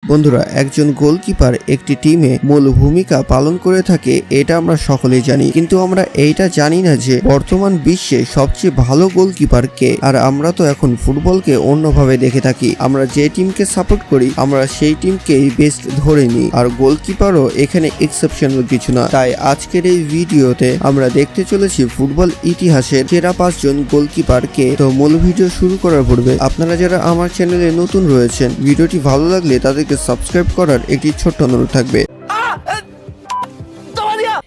বন্ধুরা, একজন গোলকিপার একটি টিমে মূল ভূমিকা পালন করে থাকে, এটা আমরা সকলেই জানি। কিন্তু আমরা এইটা জানি না যে বর্তমান বিশ্বে সবচেয়ে ভালো গোলকিপার কে। আর আমরা তো এখন ফুটবলকে অন্যভাবে দেখে থাকি। আমরা যে টিমকে সাপোর্ট করি আমরা সেই টিমকেই বেস্ট ধরে নিই, আর গোলকিপারও এখানে এক্সেপশনাল কিছু না। তাই আজকের এই ভিডিওতে আমরা দেখতে চলেছি ফুটবল ইতিহাসের সেরা 5 জন গোলকিপার কে। তো মূল ভিডিও শুরু করার পূর্বে আপনারা যারা আমার চ্যানেলে নতুন রয়েছেন, ভিডিওটি ভালো লাগলে তাদেরকে সাবস্ক্রাইব করার একটি ছোট্ট অনুরোধ থাকবে।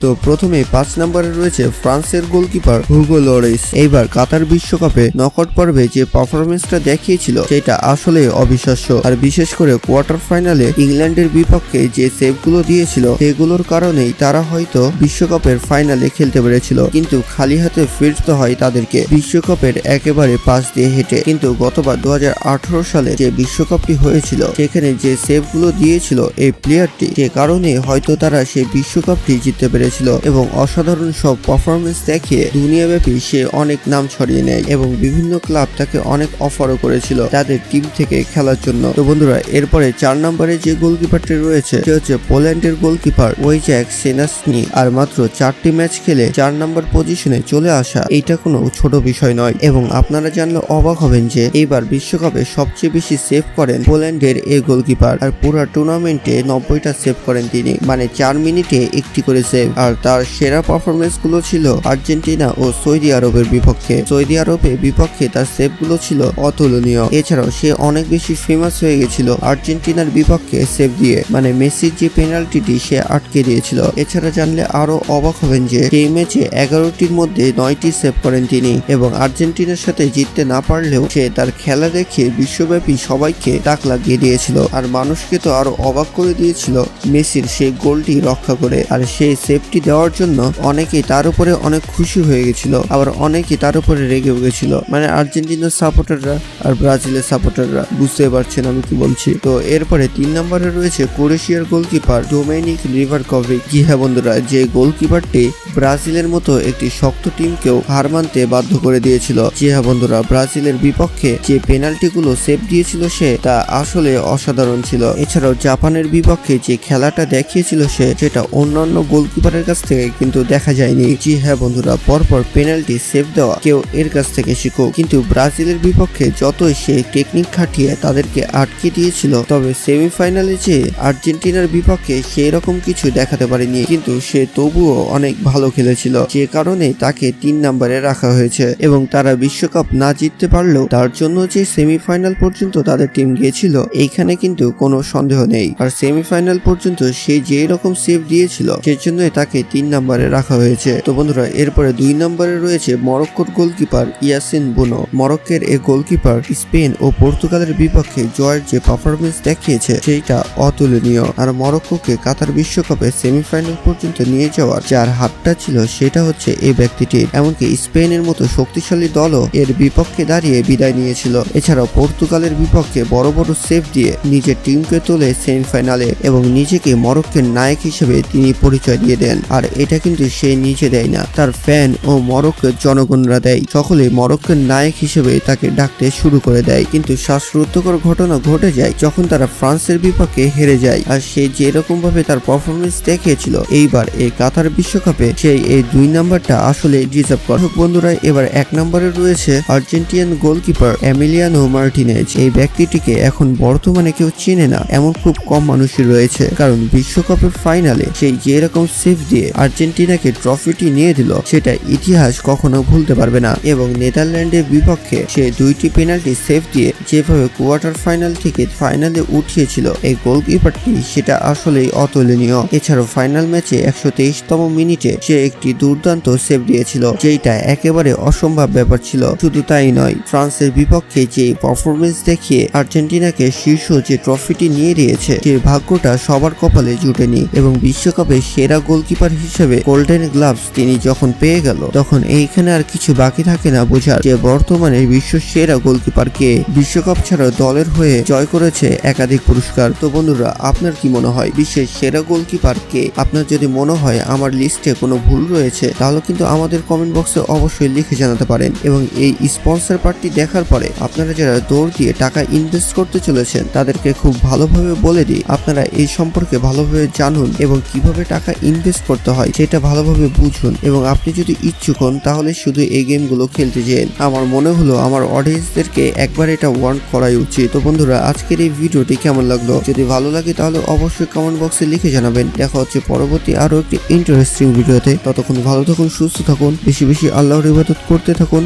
তো প্রথমে 5 নম্বরে রয়েছে ফ্রান্সের গোলকিপার হুগো লরিস। এইবার কাতার বিশ্বকাপে নকআউট পর্বে যে পারফরমেন্সটা দেখিয়েছিল সেটা আসলে অবিশ্বাস্য। আর বিশেষ করে কোয়ার্টার ফাইনালে ইংল্যান্ডের বিপক্ষে যে সেভগুলো দিয়েছিল সেগুলোর কারণেই তারা হয়তো বিশ্বকাপের ফাইনালে খেলতে পেরেছিল, কিন্তু খালি হাতে ফিরতে হয় তাদেরকে বিশ্বকাপের একেবারে পাশ দিয়ে হেঁটে। কিন্তু গতবার 2018 সালে যে বিশ্বকাপটি হয়েছিল সেখানে যে সেভগুলো দিয়েছিল এই প্লেয়ারটি, যে কারণে হয়তো তারা সেই বিশ্বকাপটি জিততে পেরেছিল এবং অসাধারণ সব পারফরমেন্স দেখিয়ে দুনিয়াব্যাপী সে অনেক নাম ছড়িয়ে নেয় এবং বিভিন্ন ক্লাব তাকে অনেক অফারও করেছিল তাদের টিম থেকে খেলার জন্য। তো বন্ধুরা, এরপরে 4 নম্বরে যে গোলকিপারটি রয়েছে সে হচ্ছে পোল্যান্ডের গোলকিপার ওয়েজাক সেনাসনি। আর মাত্র 4টি ম্যাচ খেলে 4 নম্বর পজিশনে চলে আসা এটা কোনো ছোট বিষয় নয়। এবং আপনারা জানলে অবাক হবেন যে এইবার বিশ্বকাপে সবচেয়ে বেশি সেভ করেন পোল্যান্ডের এই গোলকিপার। আর পুরো টুর্নামেন্টে 90টা সেভ করেন তিনি, মানে 4 মিনিটে একটি করে সেভ। আর তার সেরা পারফরমেন্স গুলো ছিল আর্জেন্টিনা ও সৌদি আরবের বিপক্ষে। সৌদি আরবের বিপক্ষে তার সেভ গুলো ছিল অতুলনীয়। এছাড়াও সে অনেক বেশি ফেমাস হয়ে গেছিল আর্জেন্টিনার বিপক্ষে সেভ দিয়ে, মানে মেসির যে পেনাল্টিটি সে আটকে দিয়েছিল। এছাড়া জানলে আরো অবাক হবেন যে এই ম্যাচে 11টির মধ্যে 9টি সেভ করেন তিনি এবং আর্জেন্টিনার সাথে জিততে না পারলেও সে তার খেলা দেখে বিশ্বব্যাপী সবাইকে তাক লাগিয়ে দিয়েছিল। আর মানুষকে তো আরো অবাক করে দিয়েছিল মেসির সেই গোলটি রক্ষা করে। আর সেই সেভটি দেওয়ার জন্য অনেকেই তার উপরে অনেক খুশি হয়ে গেছিল, আবার অনেকেই তার উপরে রেগেও গেছিল, মানে আর্জেন্টিনার সাপোর্টাররা আর ব্রাজিলের সাপোর্টাররা। বুঝতে পারছেন আমি কি বলছি। তো এরপরে 3 নম্বরে রয়েছে ক্রোয়েশিয়ার গোলকিপার ডোমেনিক লিভারকোভিচ। জি হ্যাঁ বন্ধুরা, যে গোলকিপারটি ব্রাজিলের মতো একটি শক্ত টিমকেও হার মানতে বাধ্য করে দিয়েছিল। জি হ্যাঁ বন্ধুরা, ব্রাজিলের বিপক্ষে যে পেনাল্টিগুলো সেভ দিয়েছিল সে তা আসলে অসাধারণ ছিল। এছাড়াও জাপানের বিপক্ষে যে খেলাটা দেখিয়েছিল সে, সেটা অন্যান্য গোলকিপারের কাছ থেকে কিন্তু দেখা যায়নি। জি হ্যাঁ বন্ধুরা, পরপর পেনাল্টি সেভ দেওয়া কেউ এর কাছ থেকে শিখুক। কিন্তু ব্রাজিলের বিপক্ষে যতই সে টেকনিক খাটিয়ে তাদেরকে আটকে দিয়েছিল, তবে সেমিফাইনালে যে আর্জেন্টিনার বিপক্ষে সেই রকম কিছু দেখাতে পারেনি, কিন্তু সে তবুও অনেক ভালো খেলেছিল, যে কারণে তাকে 3 নম্বরে রাখা হয়েছে। এবং তারা বিশ্বকাপ না জিততে পারলেও তার জন্য যে সেমিফাইনাল পর্যন্ত তাদের টিম গিয়েছিল এইখানে কিন্তু কোনো সন্দেহ নেই। আর সেমিফাইনাল পর্যন্ত সে যে রকম সেভ দিয়েছিল সেজন্যই তাকে 3 নম্বরে রাখা হয়েছে। তো বন্ধুরা, এরপরে 2 নম্বরে রয়েছে মরক্কোর গোলকিপার ইয়াসিন বুনো। মরক্কোর এই গোলকিপার স্পেন ও পর্তুগালের বিপক্ষে জয়ের যে পারফরমেন্স দেখিয়েছে সেইটা অতুলনীয়। আর মরক্কোকে কাতার বিশ্বকাপে সেমিফাইনাল পর্যন্ত নিয়ে যাওয়ার যার হাতটা ছিল সেটা হচ্ছে এই ব্যক্তিটির। এমনকি স্পেনের মতো শক্তিশালী দলও এর বিপক্ষে দাঁড়িয়ে বিদায় নিয়েছিল। এছাড়াও পর্তুগালের বিপক্ষে বড় বড় সেভ দিয়ে নিজের টিমকে তোলে সেমিফাইনালে এবং নিজেকে মরক্কোর নায়ক হিসেবে তিনি পরিচয় দিয়ে দেন। আর এটা কিন্তু সে নিজে দেয় না, তার ফ্যান ও মরক্কোর জনগণরা দেয়। সকলে মরক্কোর নায়ক হিসেবে তাকে ডাকতে শুরু করে দেয়। কিন্তু শ্বাসরুদ্ধকর ঘটনা ঘটে যায় যখন তারা ফ্রান্সের বিপক্ষে হেরে যায়। আর সে যেরকম ভাবে তার পারফরমেন্স দেখিয়েছিল এইবার এই কাতার বিশ্বকাপে, সেই এই 2 নম্বরটা আসলে ডিজার্ভ করে। বন্ধুরা, এবার 1 নম্বরে রয়েছে আর্জেন্টিনান গোলকিপার এমিলিয়ানো মার্টিনেজ। এই ব্যক্তিটিকে এখন বর্তমানে কেউ চেনে না এমন খুব কম মানুষই রয়েছে, কারণ বিশ্বকাপের ফাইনালে সেই যেরকম সেভ দিয়ে আর্জেন্টিনাকে ট্রফিটি নিয়ে দিল সেটা ইতিহাস কখনো ভুলতে পারবে না। এবং নেদারল্যান্ডের বিপক্ষে সে 2টি পেনাল্টি সেভ দিয়ে যেভাবে কোয়ার্টার ফাইনাল থেকে ফাইনালে উঠিয়েছিল এই গোলকিপারটি, সেটা আসলেই অতুলনীয়। এছাড়াও ফাইনাল ম্যাচে 123তম মিনিটে সে একটি দুর্দান্ত সেভ দিয়েছিল, যেটা একেবারে অসম্ভব ব্যাপার ছিল। শুধু তাই নয়, ফ্রান্সের বিপক্ষে যে পারফরমেন্স দেখিয়ে আর্জেন্টিনাকে শীর্ষ যে ট্রফিটি নিয়ে দিয়েছে সে ভাগ্যটা সবার কপালে জুটেনি। এবং বিশ্বকাপে সেরা গোলকিপার হিসেবে গোল্ডেন গ্লাভস তিনি যখন পেয়ে গেল তখন এইখানে আর কিছু বাকি থাকে না বোঝার যে বর্তমানে বিশ্ব সেরা গোলকিপার কে। বিশ্বকাপ ছাড়াও দলের হয়ে জয় করেছে একাধিক পুরস্কার। তো বন্ধুরা, আপনার কি মনে হয় বিশ্বের সেরা গোলকিপার কে? আপনার যদি মনে হয় আমার লিস্টে কোনো কোনো ভুল রয়েছে তাহলে কিন্তু আমাদের কমেন্ট বক্সে অবশ্যই লিখে জানাতে পারেন। এবং এই স্পন্সর পার্টটি দেখার পরে আপনারা যারা দৌড় দিয়ে টাকা ইনভেস্ট করতে চলেছেন তাদেরকে খুব ভালোভাবে বলে দিই, আপনারা এই সম্পর্কে ভালোভাবে জানুন এবং কিভাবে টাকা ইনভেস্ট করতে হয় সেটা ভালোভাবে বুঝুন। এবং আপনি যদি ইচ্ছুক হন তাহলে শুধু এই গেমগুলো খেলতে যেন। আমার মনে হলো আমার অডিয়েন্সদেরকে একবার এটা ওয়ার্ন করাই উচিত। তো বন্ধুরা, আজকের এই ভিডিওটি কেমন লাগলো? যদি ভালো লাগে তাহলে অবশ্যই কমেন্ট বক্সে লিখে জানাবেন। দেখা হচ্ছে পরবর্তী আরো একটি ইন্টারেস্টিং ভিডিওতে। ততক্ষণ ভালো থাকুন, সুস্থ থাকুন, বেশি বেশি আল্লাহর ইবাদত করতে থাকুন।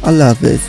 আল্লাহ হাফেজ।